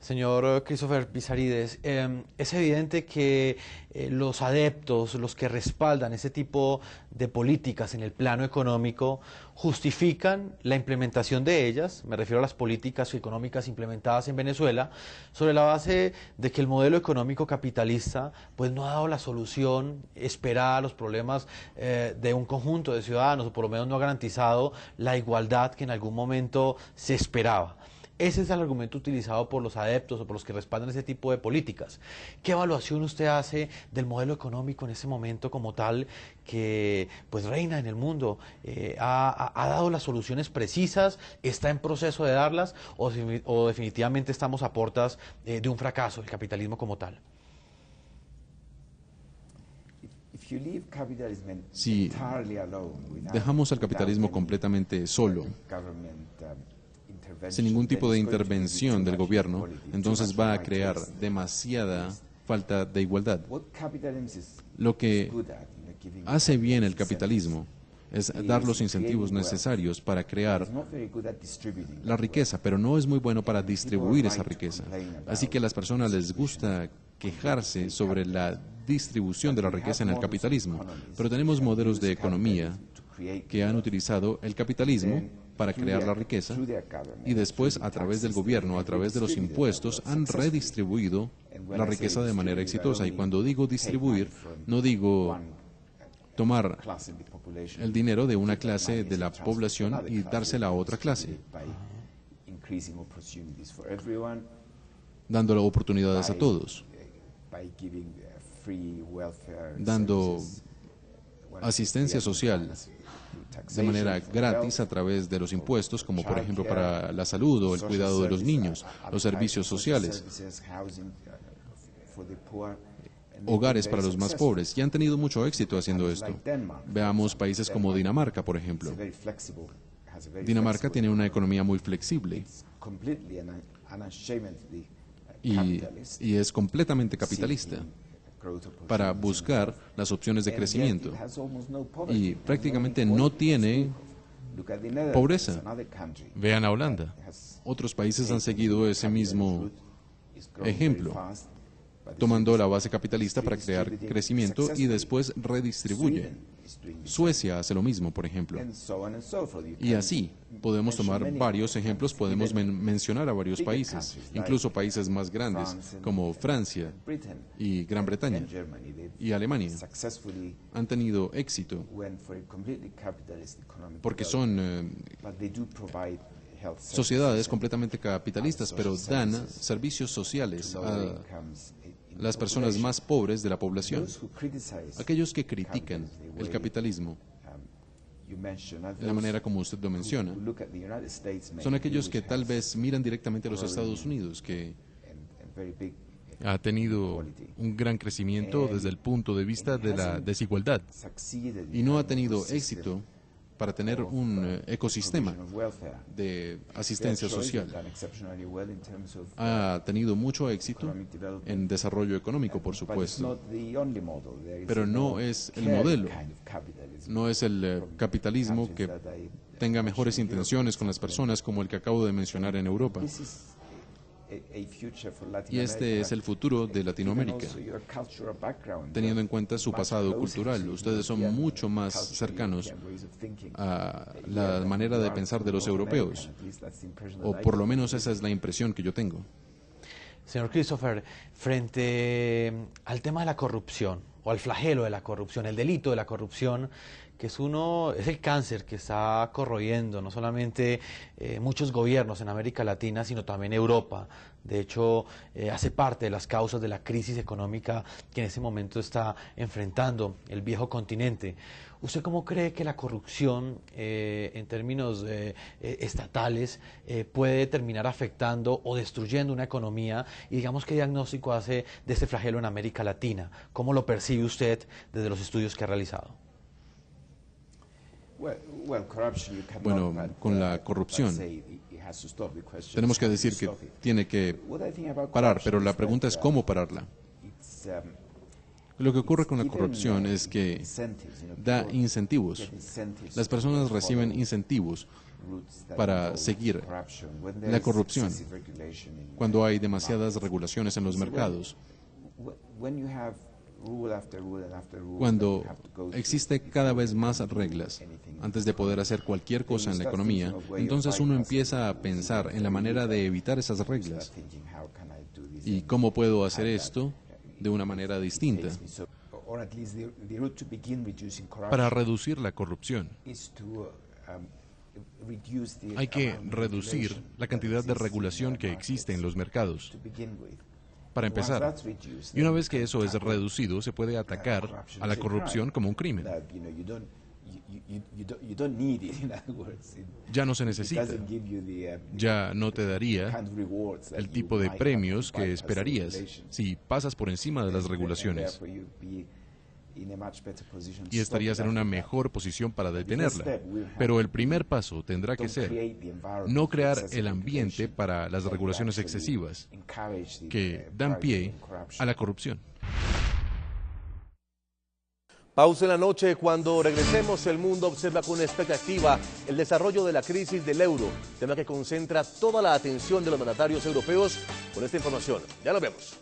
Señor Christopher Pizarrides, es evidente que los adeptos, los que respaldan ese tipo de políticas en el plano económico, justifican la implementación de ellas, me refiero a las políticas económicas implementadas en Venezuela, sobre la base de que el modelo económico capitalista pues, no ha dado la solución esperada a los problemas de un conjunto de ciudadanos, o por lo menos no ha garantizado la igualdad que en algún momento se esperaba. Ese es el argumento utilizado por los adeptos o por los que respaldan ese tipo de políticas. ¿Qué evaluación usted hace del modelo económico en ese momento como tal que pues reina en el mundo? ¿Ha dado las soluciones precisas? ¿Está en proceso de darlas? ¿O definitivamente estamos a puertas de un fracaso, el capitalismo como tal? Si dejamos al capitalismo completamente solo, sin ningún tipo de intervención del gobierno, entonces va a crear demasiada falta de igualdad. Lo que hace bien el capitalismo es dar los incentivos necesarios para crear la riqueza, pero no es muy bueno para distribuir esa riqueza. Así que a las personas les gusta quejarse sobre la distribución de la riqueza en el capitalismo, pero tenemos modelos de economía que han utilizado el capitalismo para crear la riqueza y después a través del gobierno, a través de los impuestos, han redistribuido la riqueza de manera exitosa. Y cuando digo distribuir, no digo tomar el dinero de una clase de la población y dársela a otra clase, dando oportunidades a todos, dando asistencia social de manera gratis a través de los impuestos, como por ejemplo para la salud o el cuidado de los niños, los servicios sociales, hogares para los más pobres, y han tenido mucho éxito haciendo esto. Veamos países como Dinamarca, por ejemplo. Dinamarca tiene una economía muy flexible y es completamente capitalista para buscar las opciones de crecimiento y prácticamente no tiene pobreza. Vean a Holanda. Otros países han seguido ese mismo ejemplo, tomando la base capitalista para crear crecimiento y después redistribuye. Suecia hace lo mismo, por ejemplo. Y así, podemos tomar varios ejemplos, podemos mencionar a varios países, incluso países más grandes, como Francia y Gran Bretaña y Alemania. Han tenido éxito porque son sociedades completamente capitalistas, pero dan servicios sociales a las personas más pobres de la población. Aquellos que critican el capitalismo, de la manera como usted lo menciona, son aquellos que tal vez miran directamente a los Estados Unidos, que ha tenido un gran crecimiento desde el punto de vista de la desigualdad y no ha tenido éxito para tener un ecosistema de asistencia social. Ha tenido mucho éxito en desarrollo económico, por supuesto, pero no es el modelo, no es el capitalismo que tenga mejores intenciones con las personas como el que acabo de mencionar en Europa. Y este es el futuro de Latinoamérica, teniendo en cuenta su pasado cultural. Ustedes son mucho más cercanos a la manera de pensar de los europeos, o por lo menos esa es la impresión que yo tengo. Señor Christopher, frente al tema de la corrupción, o al flagelo de la corrupción, el delito de la corrupción, que es el cáncer que está corroyendo no solamente muchos gobiernos en América Latina, sino también Europa. De hecho, hace parte de las causas de la crisis económica que en ese momento está enfrentando el viejo continente. ¿Usted cómo cree que la corrupción, en términos estatales, puede terminar afectando o destruyendo una economía? Y digamos, ¿qué diagnóstico hace de este flagelo en América Latina? ¿Cómo lo percibe usted desde los estudios que ha realizado? Bueno, con la corrupción tenemos que decir que tiene que parar, pero la pregunta es cómo pararla. Lo que ocurre con la corrupción es que da incentivos. Las personas reciben incentivos para seguir la corrupción cuando hay demasiadas regulaciones en los mercados. Cuando existe cada vez más reglas antes de poder hacer cualquier cosa en la economía, entonces uno empieza a pensar en la manera de evitar esas reglas y cómo puedo hacer esto de una manera distinta. Para reducir la corrupción, hay que reducir la cantidad de regulación que existe en los mercados. Para empezar, y una vez que eso es reducido, se puede atacar a la corrupción como un crimen. Ya no se necesita. Ya no te daría el tipo de premios que esperarías si pasas por encima de las regulaciones. Y estarías en una mejor posición para detenerla. Pero el primer paso tendrá que ser no crear el ambiente para las regulaciones excesivas que dan pie a la corrupción. Pausa en la noche. Cuando regresemos, el mundo observa con expectativa el desarrollo de la crisis del euro, tema que concentra toda la atención de los mandatarios europeos. Con esta información, ya lo vemos.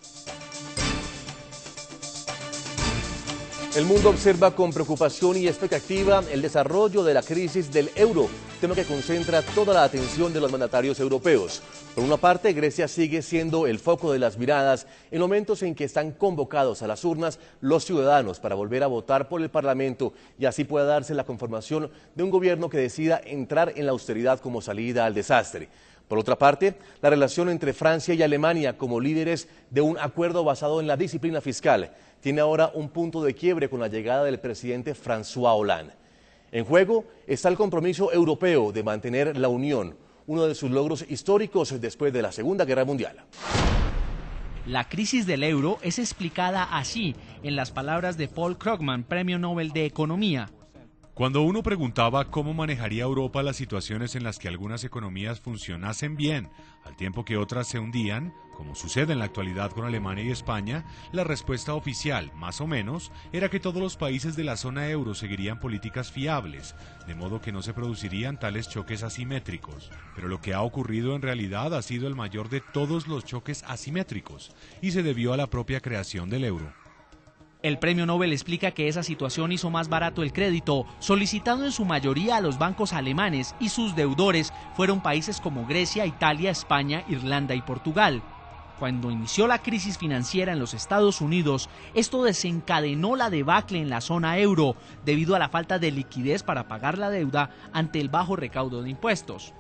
El mundo observa con preocupación y expectativa el desarrollo de la crisis del euro, tema que concentra toda la atención de los mandatarios europeos. Por una parte, Grecia sigue siendo el foco de las miradas en momentos en que están convocados a las urnas los ciudadanos para volver a votar por el Parlamento y así pueda darse la conformación de un gobierno que decida entrar en la austeridad como salida al desastre. Por otra parte, la relación entre Francia y Alemania como líderes de un acuerdo basado en la disciplina fiscal tiene ahora un punto de quiebre con la llegada del presidente François Hollande. En juego está el compromiso europeo de mantener la unión, uno de sus logros históricos después de la Segunda Guerra Mundial. La crisis del euro es explicada así en las palabras de Paul Krugman, Premio Nobel de Economía. Cuando uno preguntaba cómo manejaría Europa las situaciones en las que algunas economías funcionasen bien, al tiempo que otras se hundían, como sucede en la actualidad con Alemania y España, la respuesta oficial, más o menos, era que todos los países de la zona euro seguirían políticas fiables, de modo que no se producirían tales choques asimétricos. Pero lo que ha ocurrido en realidad ha sido el mayor de todos los choques asimétricos, y se debió a la propia creación del euro. El premio Nobel explica que esa situación hizo más barato el crédito, solicitado en su mayoría a los bancos alemanes, y sus deudores fueron países como Grecia, Italia, España, Irlanda y Portugal. Cuando inició la crisis financiera en los Estados Unidos, esto desencadenó la debacle en la zona euro, debido a la falta de liquidez para pagar la deuda ante el bajo recaudo de impuestos.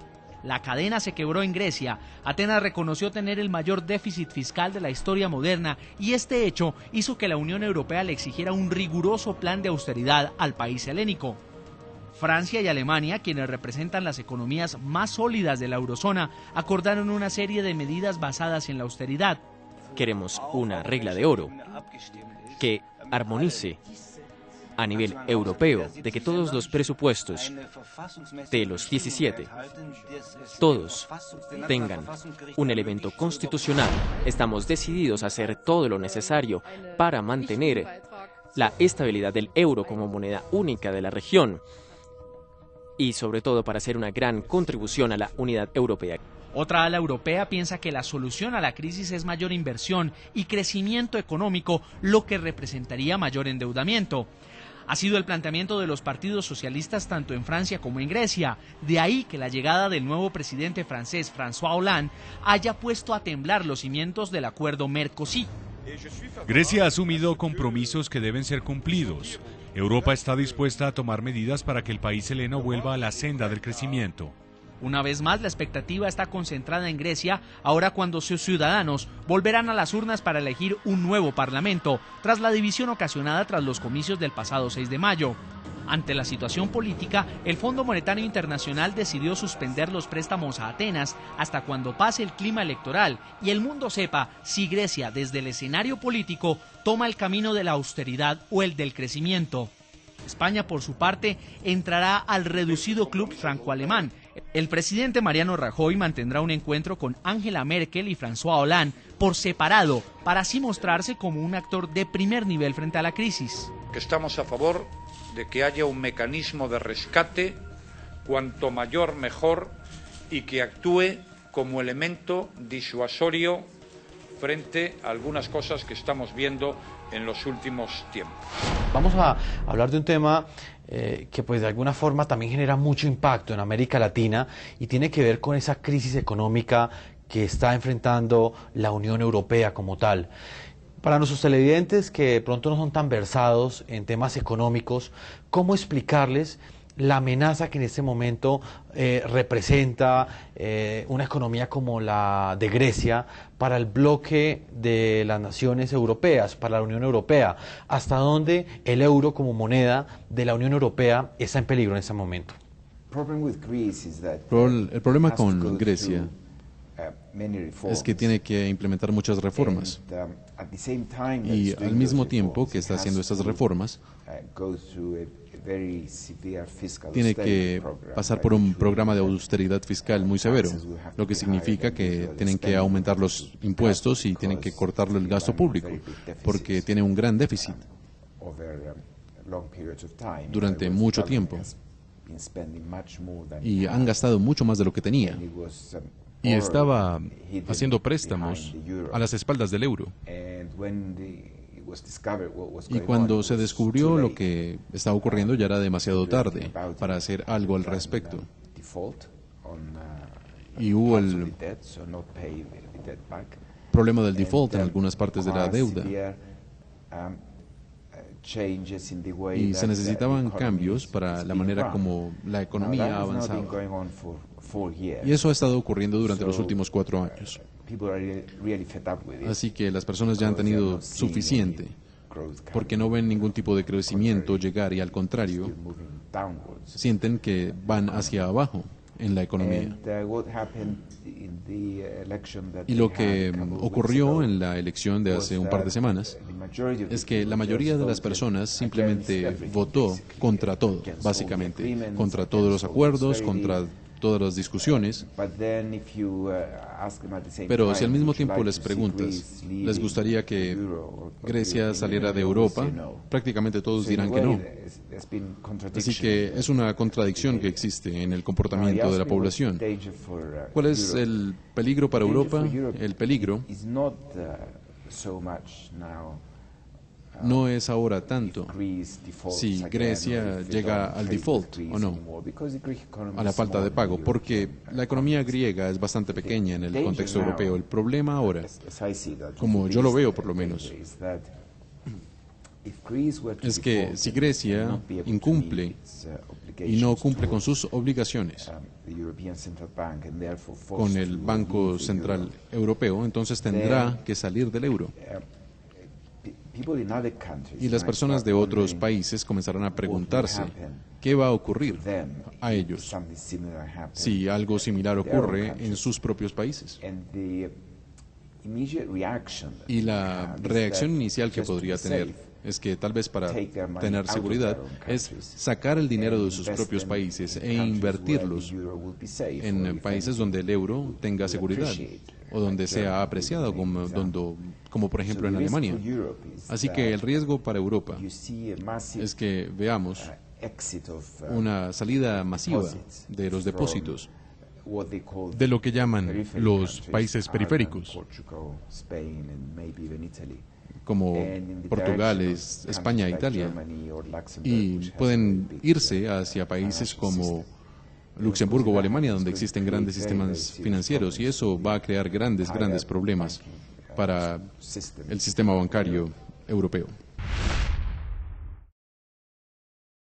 La cadena se quebró en Grecia. Atenas reconoció tener el mayor déficit fiscal de la historia moderna y este hecho hizo que la Unión Europea le exigiera un riguroso plan de austeridad al país helénico. Francia y Alemania, quienes representan las economías más sólidas de la eurozona, acordaron una serie de medidas basadas en la austeridad. Queremos una regla de oro que armonice a nivel europeo, de que todos los presupuestos de los 17, todos tengan un elemento constitucional. Estamos decididos a hacer todo lo necesario para mantener la estabilidad del euro como moneda única de la región y sobre todo para hacer una gran contribución a la unidad europea. Otra ala europea piensa que la solución a la crisis es mayor inversión y crecimiento económico, lo que representaría mayor endeudamiento. Ha sido el planteamiento de los partidos socialistas tanto en Francia como en Grecia. De ahí que la llegada del nuevo presidente francés, François Hollande, haya puesto a temblar los cimientos del acuerdo Mercosur. Grecia ha asumido compromisos que deben ser cumplidos. Europa está dispuesta a tomar medidas para que el país heleno vuelva a la senda del crecimiento. Una vez más, la expectativa está concentrada en Grecia, ahora cuando sus ciudadanos volverán a las urnas para elegir un nuevo parlamento, tras la división ocasionada tras los comicios del pasado 6 de mayo. Ante la situación política, el Fondo Monetario Internacional decidió suspender los préstamos a Atenas hasta cuando pase el clima electoral y el mundo sepa si Grecia, desde el escenario político, toma el camino de la austeridad o el del crecimiento. España, por su parte, entrará al reducido club franco-alemán. El presidente Mariano Rajoy mantendrá un encuentro con Angela Merkel y François Hollande por separado, para así mostrarse como un actor de primer nivel frente a la crisis. Que estamos a favor de que haya un mecanismo de rescate cuanto mayor mejor, y que actúe como elemento disuasorio frente a algunas cosas que estamos viendo en los últimos tiempos. Vamos a hablar de un tema que pues de alguna forma también genera mucho impacto en América Latina y tiene que ver con esa crisis económica que está enfrentando la Unión Europea como tal. Para nuestros televidentes que de pronto no son tan versados en temas económicos, ¿cómo explicarles la amenaza que en este momento representa una economía como la de Grecia para el bloque de las naciones europeas, para la Unión Europea? ¿Hasta dónde el euro como moneda de la Unión Europea está en peligro en este momento? El problema con Grecia es que tiene que implementar muchas reformas y al mismo tiempo que está haciendo estas reformas tiene que pasar por un programa de austeridad fiscal muy severo, lo que significa que tienen que aumentar los impuestos y tienen que cortarle el gasto público, porque tiene un gran déficit durante mucho tiempo y han gastado mucho más de lo que tenía. Y estaba haciendo préstamos a las espaldas del euro. Y cuando se descubrió lo que estaba ocurriendo ya era demasiado tarde para hacer algo al respecto. Y hubo el problema del default en algunas partes de la deuda. Y se necesitaban cambios para la manera como la economía avanzaba. Y eso ha estado ocurriendo durante los últimos 4 años. Así que las personas ya han tenido suficiente, porque no ven ningún tipo de crecimiento llegar y al contrario, sienten que van hacia abajo en la economía. Y lo que ocurrió en la elección de hace un par de semanas es que la mayoría de las personas simplemente votó contra todo, básicamente, contra todos los acuerdos, contra todas las discusiones. Pero si al mismo tiempo les preguntas, ¿les gustaría que Grecia saliera de Europa? Prácticamente todos dirán que no. Así que es una contradicción que existe en el comportamiento de la población. ¿Cuál es el peligro para Europa? El peligro no es ahora tanto si Grecia llega al default o no, a la falta de pago, porque la economía griega es bastante pequeña en el contexto europeo. El problema ahora, como yo lo veo por lo menos, es que si Grecia incumple y no cumple con sus obligaciones con el Banco Central Europeo, entonces tendrá que salir del euro. Y las personas de otros países comenzarán a preguntarse qué va a ocurrir a ellos si algo similar ocurre en sus propios países. Y la reacción inicial que podría tener es que tal vez para tener seguridad es sacar el dinero de sus propios países e invertirlos en países donde el euro tenga seguridad o donde sea apreciado, como por ejemplo en Alemania. Así que el riesgo para Europa es que veamos una salida masiva de los depósitos De lo que llaman los países periféricos, como Portugal, España e Italia, y pueden irse hacia países como Luxemburgo o Alemania, donde existen grandes sistemas financieros, y eso va a crear grandes problemas para el sistema bancario europeo.